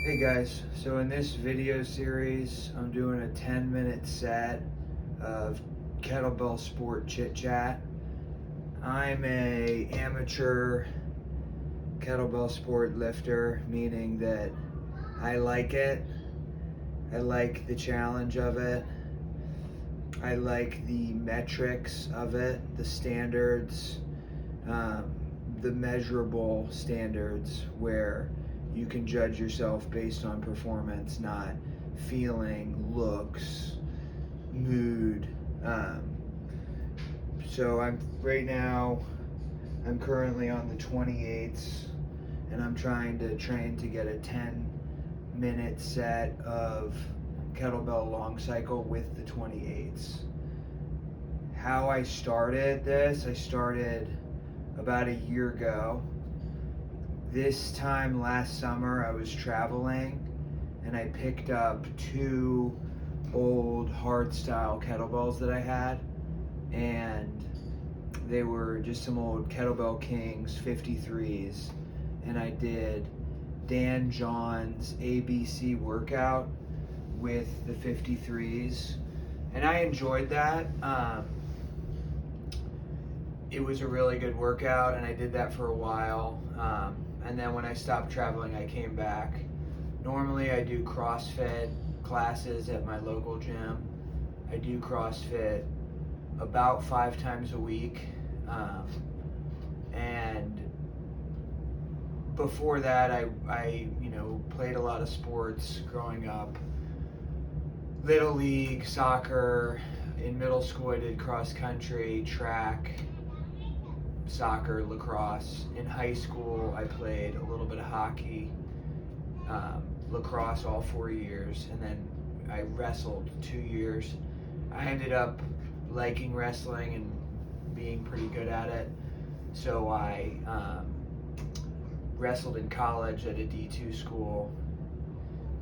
Hey guys, so in this video series, I'm doing a 10-minute set of kettlebell sport chit chat. I'm a amateur kettlebell sport lifter, meaning that I like it. I like the challenge of it. I like the metrics of it, the standards, the measurable standards where you can judge yourself based on performance, not feeling, looks, mood. So I'm currently on the 28s, and I'm trying to train to get a 10-minute set of kettlebell long cycle with the 28s. How I started this, I started about a year ago. This time last summer, I was traveling and I picked up two old hardstyle kettlebells that I had, and they were just some old Kettlebell Kings 53s, and I did Dan John's ABC workout with the 53s, and I enjoyed that. It was a really good workout, and I did that for a while. And then when I stopped traveling, I came back. Normally I do CrossFit classes at my local gym. I do CrossFit about 5 times a week. And before that, I played a lot of sports growing up. Little league, soccer. In middle school, I did cross country, track, soccer, lacrosse. In high school, I played a little bit of hockey, lacrosse all 4 years, and then I wrestled 2 years. I ended up liking wrestling and being pretty good at it, so I wrestled in college at a D2 school,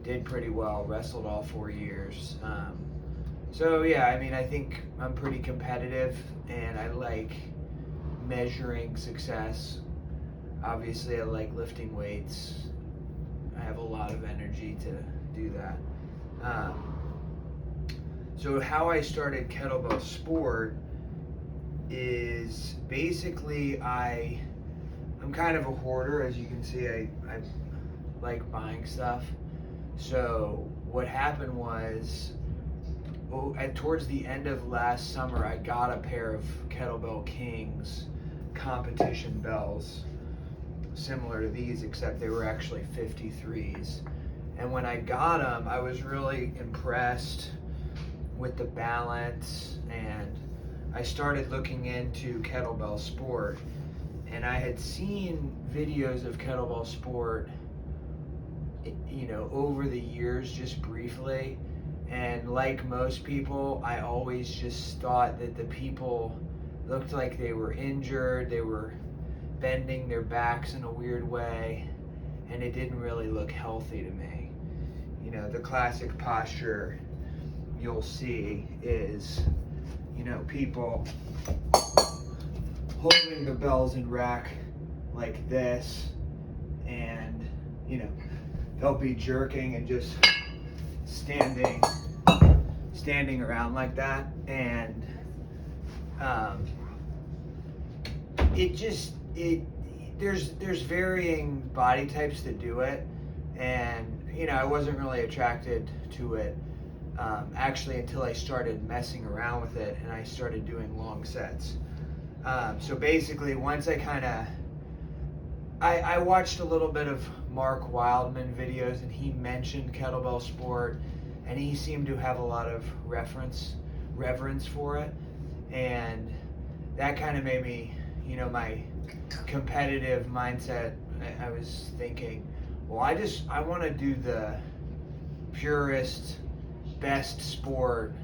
did pretty well, wrestled all 4 years. So yeah, I think I'm pretty competitive, and I like measuring success. Obviously, I like lifting weights. I have a lot of energy to do that. So how I started kettlebell sport is basically I'm kind of a hoarder, as you can see. I like buying stuff. So what happened was, towards the end of last summer, I got a pair of Kettlebell Kings competition bells, similar to these, except they were actually 53s. And when I got them, I was really impressed with the balance, and I started looking into kettlebell sport. And I had seen videos of kettlebell sport, over the years, just briefly. And like most people, I always just thought that the people looked like they were injured, they were bending their backs in a weird way, and it didn't really look healthy to me. The classic posture you'll see is, people holding the bells in rack like this, and, they'll be jerking and just standing around like that, and there's varying body types that do it, and I wasn't really attracted to it actually until I started messing around with it and I started doing long sets. So basically, once I watched a little bit of Mark Wildman videos, and he mentioned kettlebell sport, and he seemed to have a lot of reverence for it, and that kind of made me, my competitive mindset. I was thinking, well, I want to do the purest, best sport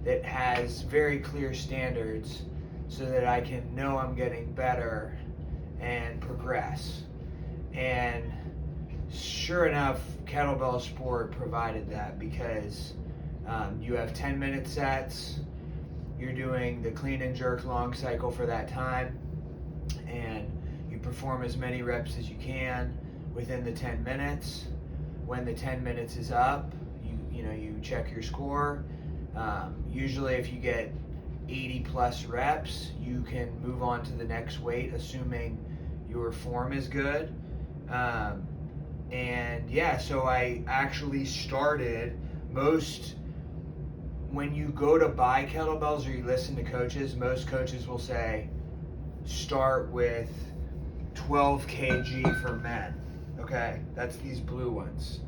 that has very clear standards, so that I can know I'm getting better and progress. And sure enough, kettlebell sport provided that, because you have 10-minute sets, you're doing the clean and jerk long cycle for that time, and you perform as many reps as you can within the 10 minutes. when the 10 minutes is up, you check your score. Usually if you get 80 plus reps, you can move on to the next weight, assuming your form is good. And yeah, so I actually started when you go to buy kettlebells or you listen to coaches, most coaches will say, start with 12 kg for men. Okay, that's these blue ones.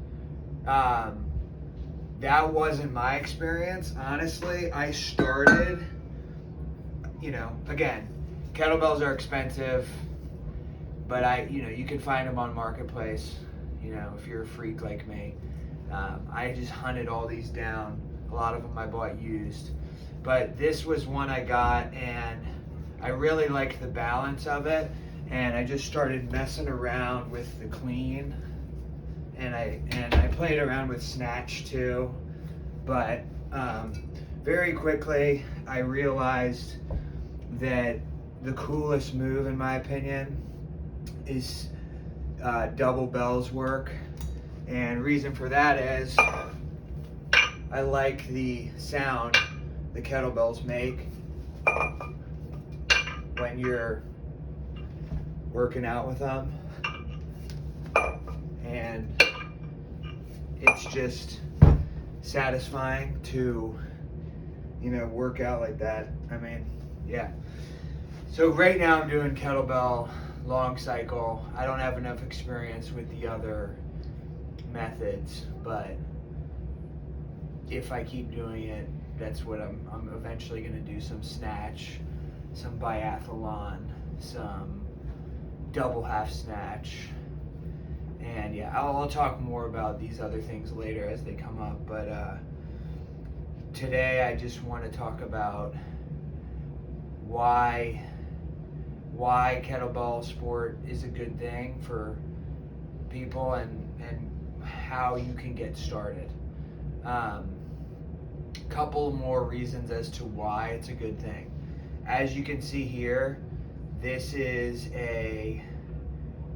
That wasn't my experience, honestly. I started, again, kettlebells are expensive, but you can find them on Marketplace, if you're a freak like me. I just hunted all these down. A lot of them I bought used. But this was one I got, and I really liked the balance of it, and I just started messing around with the clean, and I played around with snatch too, but very quickly I realized that the coolest move, in my opinion, is double bells work, and reason for that is I like the sound the kettlebells make when you're working out with them, and it's just satisfying to work out like that. I mean, yeah. So right now I'm doing kettlebell long cycle. I don't have enough experience with the other methods, but if I keep doing it, that's what I'm eventually going to do. Some snatch, some biathlon, some double half snatch, and yeah, I'll talk more about these other things later as they come up, but today I just want to talk about why kettlebell sport is a good thing for people, and how you can get started. Couple more reasons as to why it's a good thing. As you can see here, this is a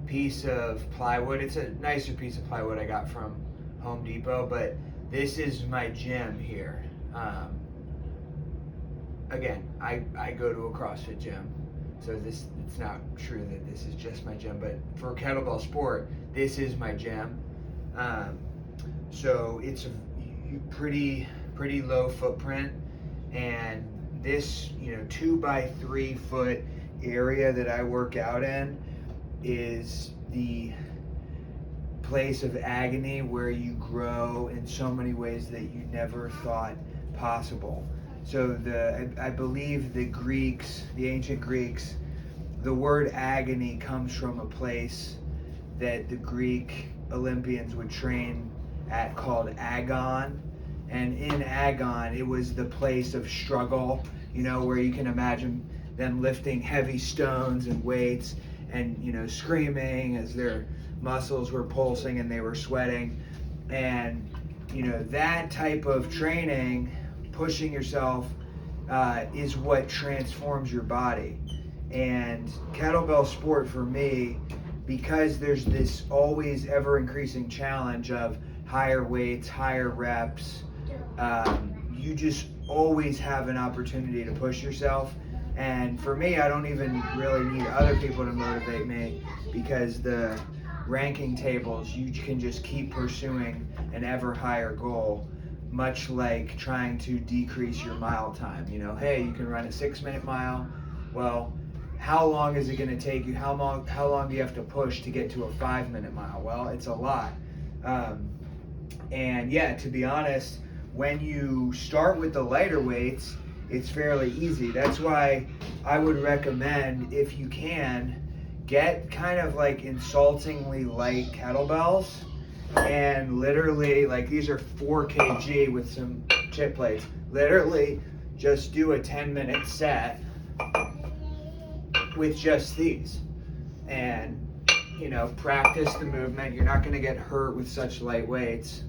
piece of plywood. It's a nicer piece of plywood I got from Home Depot, but this is my gym here. Again, I go to a CrossFit gym, so it's not true that this is just my gym, but for kettlebell sport, this is my gym. So it's a pretty low footprint, and this 2 by 3 foot area that I work out in is the place of agony where you grow in so many ways that you never thought possible. So I believe the ancient Greeks, the word agony comes from a place that the Greek Olympians would train at called Agon. And in Agon, it was the place of struggle, where you can imagine them lifting heavy stones and weights and, screaming as their muscles were pulsing and they were sweating. And, that type of training, pushing yourself, is what transforms your body. And kettlebell sport for me, because there's this always ever increasing challenge of higher weights, higher reps, you just always have an opportunity to push yourself. And for me, I don't even really need other people to motivate me, because the ranking tables, you can just keep pursuing an ever higher goal, much like trying to decrease your mile time. Hey, you can run a 6-minute mile. Well, how long is it going to take you? How long do you have to push to get to a 5-minute mile? Well, it's a lot. And yeah, to be honest, when you start with the lighter weights, it's fairly easy. That's why I would recommend, if you can, get kind of like insultingly light kettlebells, and literally, like, these are 4 kg with some chip plates. Literally just do a 10-minute set with just these, and practice the movement. You're not going to get hurt with such light weights.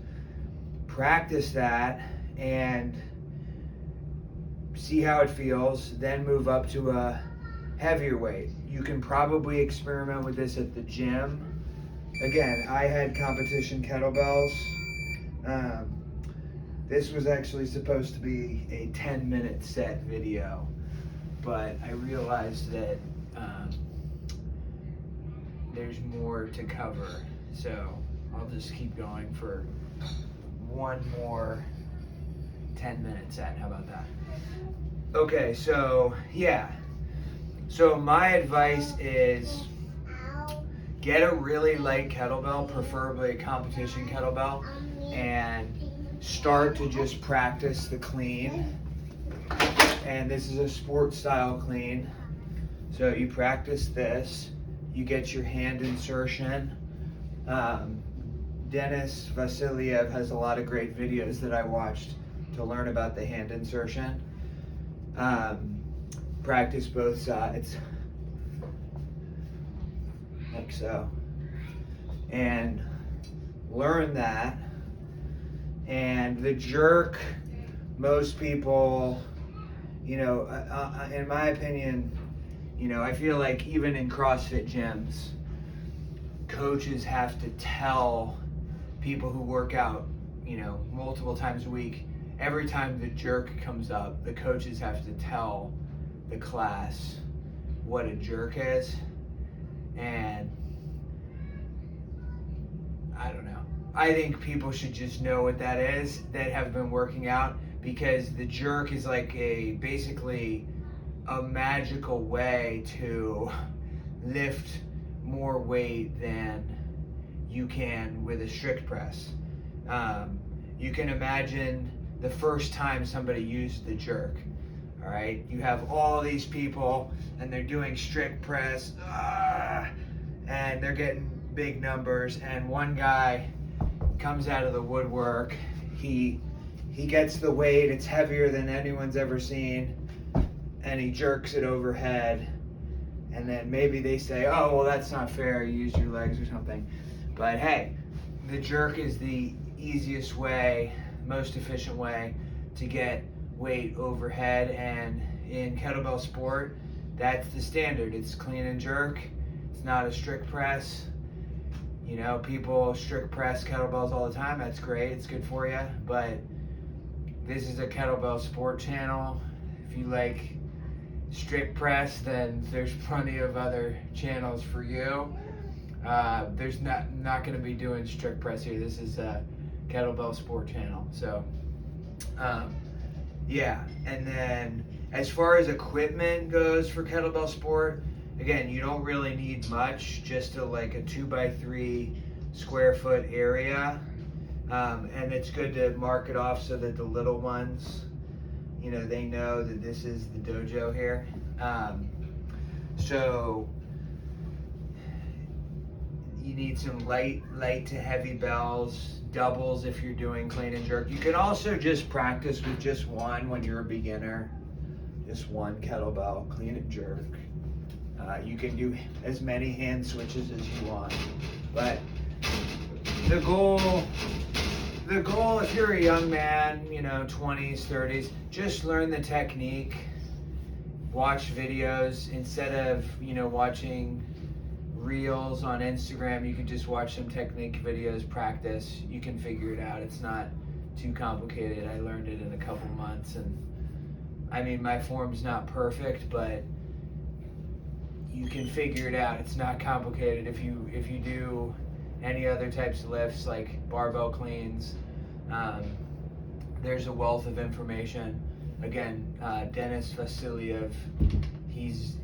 Practice that and see how it feels, then move up to a heavier weight. You can probably experiment with this at the gym, again, I had competition kettlebells. This was actually supposed to be a 10-minute set video, but I realized that there's more to cover, so I'll just keep going for one more 10-minute set. How about that? Okay, so yeah. So my advice is get a really light kettlebell, preferably a competition kettlebell, and start to just practice the clean. And this is a sport style clean. So you practice this, you get your hand insertion. Denis Vasiliev has a lot of great videos that I watched to learn about the hand insertion. Practice both sides, like so, and learn that. And the jerk, most people, in my opinion, I feel like even in CrossFit gyms, coaches have to tell people who work out, multiple times a week, every time the jerk comes up, the coaches have to tell the class what a jerk is. And I don't know. I think people should just know what that is that have been working out, because the jerk is like basically a magical way to lift more weight than you can with a strict press. You can imagine the first time somebody used the jerk. All right, you have all these people and they're doing strict press, and they're getting big numbers, and one guy comes out of the woodwork. He gets the weight, it's heavier than anyone's ever seen, and he jerks it overhead, and then maybe they say, oh, well, that's not fair, you used your legs or something. But hey, the jerk is the easiest way, most efficient way to get weight overhead, and in kettlebell sport, that's the standard. It's clean and jerk. It's not a strict press. People strict press kettlebells all the time. That's great. It's good for you. But this is a kettlebell sport channel. If you like strict press, then there's plenty of other channels for you. There's not going to be doing strict press here. This is a kettlebell sport channel. So, yeah. And then as far as equipment goes for kettlebell sport, again, you don't really need much, just a 2x3 square foot area. And it's good to mark it off so that the little ones, they know that this is the dojo here. So you need some light to heavy bells, doubles if you're doing clean and jerk. You can also just practice with just one when you're a beginner. Just one kettlebell, clean and jerk. You can do as many hand switches as you want. But the goal, if you're a young man, 20s, 30s, just learn the technique. Watch videos instead of, watching reels on Instagram. You can just watch some technique videos, practice. You can figure it out. It's not too complicated. I learned it in a couple months, and my form's not perfect, but you can figure it out. It's not complicated. If you do any other types of lifts like barbell cleans, there's a wealth of information. Again, Denis Vasiliev, he's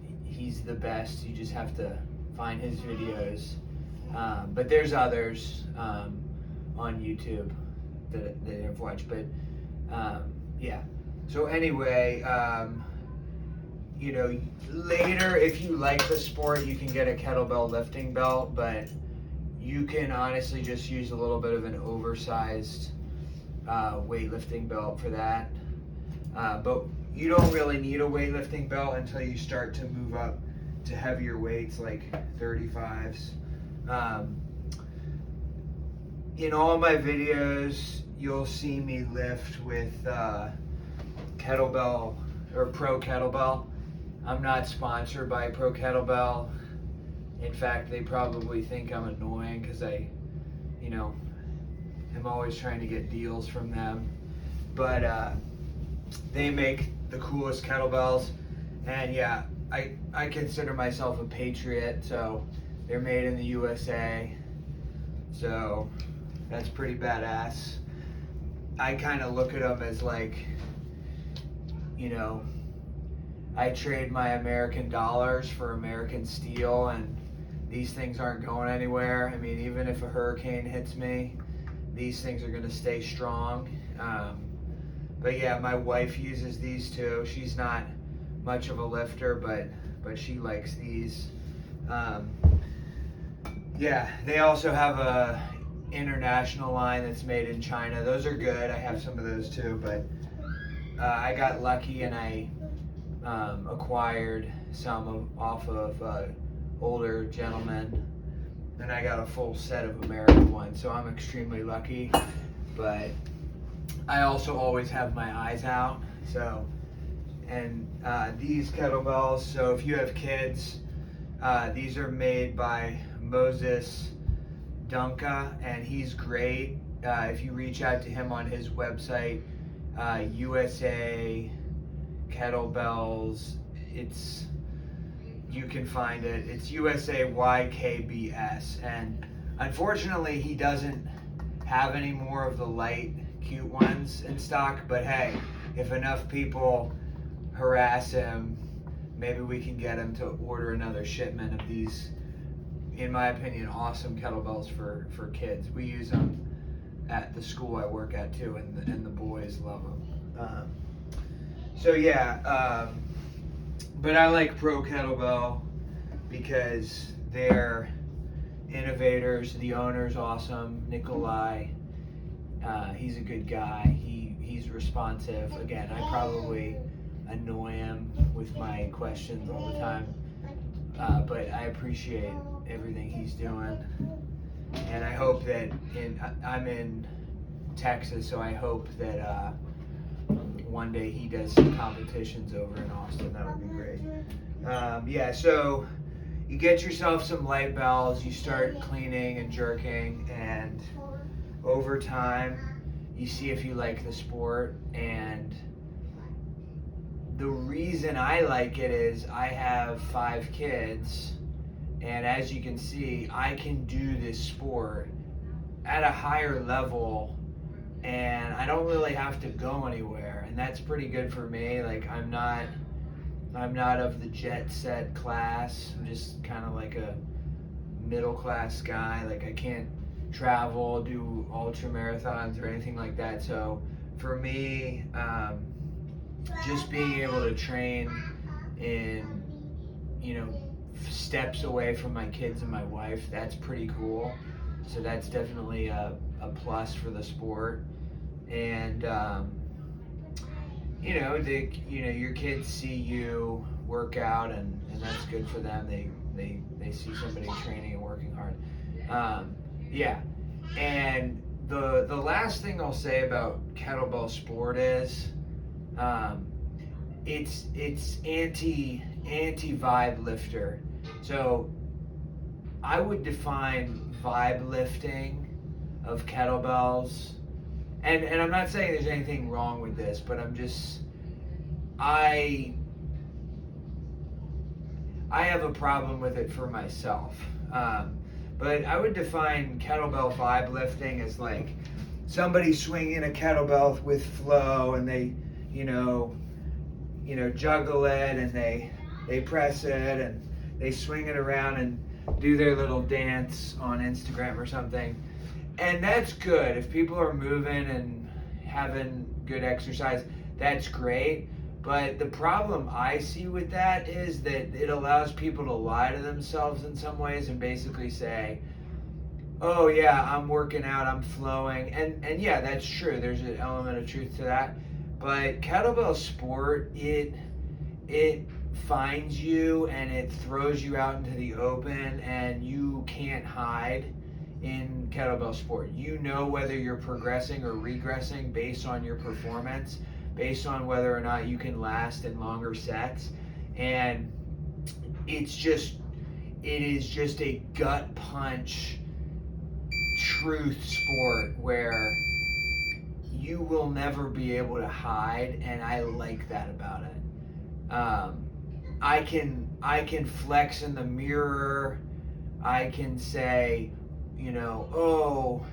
the best. You just have to find his videos. But there's others on YouTube that I've watched. But yeah. So anyway, later, if you like the sport, you can get a kettlebell lifting belt, but you can honestly just use a little bit of an oversized weightlifting belt for that. But you don't really need a weightlifting belt until you start to move up to heavier weights like 35s. In all my videos, you'll see me lift with kettlebell or Pro Kettlebell. I'm not sponsored by Pro Kettlebell. In fact, they probably think I'm annoying because I, you know, am always trying to get deals from them. But they make the coolest kettlebells, and yeah, I consider myself a patriot, so they're made in the USA, so that's pretty badass. I kind of look at them as like, you know, I trade my American dollars for American steel, and these things aren't going anywhere. I mean, even if a hurricane hits me, these things are gonna stay strong. But yeah, my wife uses these too. She's not much of a lifter, but she likes these. Yeah, they also have a international line that's made in China. Those are good. I have some of those too, but I got lucky and I acquired some off of older gentlemen, and I got a full set of American ones, so I'm extremely lucky. But I also always have my eyes out. So, and these kettlebells, so if you have kids, these are made by Moses Dunca, and he's great. If you reach out to him on his website, USA Kettlebells, you can find it. It's USAYKBS, and unfortunately he doesn't have any more of the light, cute ones in stock. But hey, if enough people harass him, maybe we can get him to order another shipment of these, in my opinion, awesome kettlebells for kids. We use them at the school I work at too, and the boys love them. So yeah, but I like Pro Kettlebell because they're innovators. The owner's awesome, Nikolai. He's a good guy. He's responsive. Again, I probably annoy him with my questions all the time, but I appreciate everything he's doing. And I hope that I'm in Texas, so I hope that one day he does some competitions over in Austin. That would be great. Yeah, so you get yourself some light bells, you start cleaning and jerking, and over time you see if you like the sport. And the reason I like it is I have 5 kids, and as you can see, I can do this sport at a higher level, and I don't really have to go anywhere, and that's pretty good for me. Like, I'm not of the jet set class. I'm just kind of like a middle class guy. Like, I can't travel, do ultra marathons or anything like that. So for me, just being able to train in, steps away from my kids and my wife, that's pretty cool. So that's definitely a plus for the sport. And your kids see you work out, and that's good for them. They see somebody training and working hard. Yeah. And the last thing I'll say about kettlebell sport is it's anti-vibe lifter. So I would define vibe lifting of kettlebells, and I'm not saying there's anything wrong with this, but I have a problem with it for myself. But I would define kettlebell vibe lifting as like somebody swinging a kettlebell with flow, and they, juggle it, and they press it, and they swing it around and do their little dance on Instagram or something. And that's good. If people are moving and having good exercise, that's great. But the problem I see with that is that it allows people to lie to themselves in some ways and basically say, oh yeah, I'm working out, I'm flowing. And yeah, that's true. There's an element of truth to that. But kettlebell sport, it finds you and it throws you out into the open, and you can't hide in kettlebell sport. You know whether you're progressing or regressing based on your performance, based on whether or not you can last in longer sets. And it's it is just a gut punch truth sport where you will never be able to hide, and I like that about it. I can flex in the mirror. I can say, oh,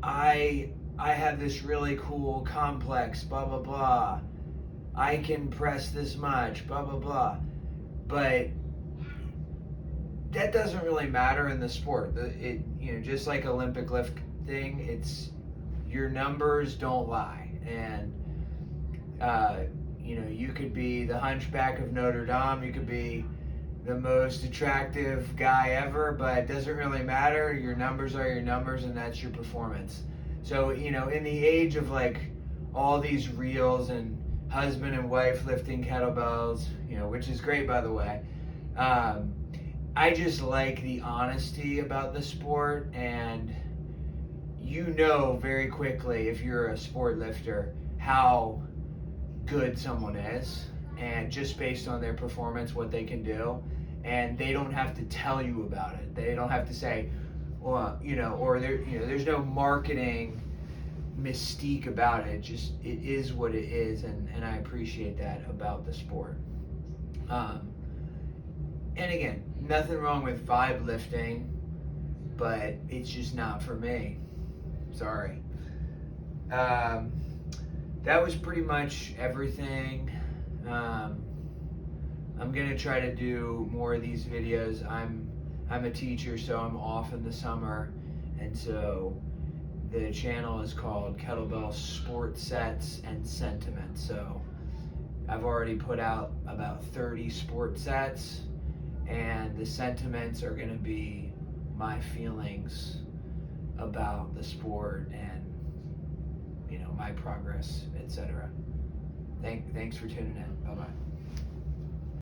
I have this really cool complex, blah blah blah. I can press this much, blah blah blah. But that doesn't really matter in the sport. Just like Olympic lifting, it's your numbers don't lie, and you could be the Hunchback of Notre Dame, you could be the most attractive guy ever, but it doesn't really matter. Your numbers are your numbers, and that's your performance. So in the age of like all these reels and husband and wife lifting kettlebells, which is great by the way. I just like the honesty about the sport, and very quickly if you're a sport lifter how good someone is, and just based on their performance, what they can do, and they don't have to tell you about it. They don't have to say, well, or there's no marketing mystique about it. It is what it is, and I appreciate that about the sport. And again, nothing wrong with vibe lifting, but it's just not for me. Sorry. That was pretty much everything. I'm gonna try to do more of these videos. I'm a teacher, so I'm off in the summer, and so the channel is called Kettlebell Sport Sets and Sentiments. So I've already put out about 30 sport sets, and the sentiments are going to be my feelings about the sport and my progress, etc. Thanks for tuning in. Bye bye.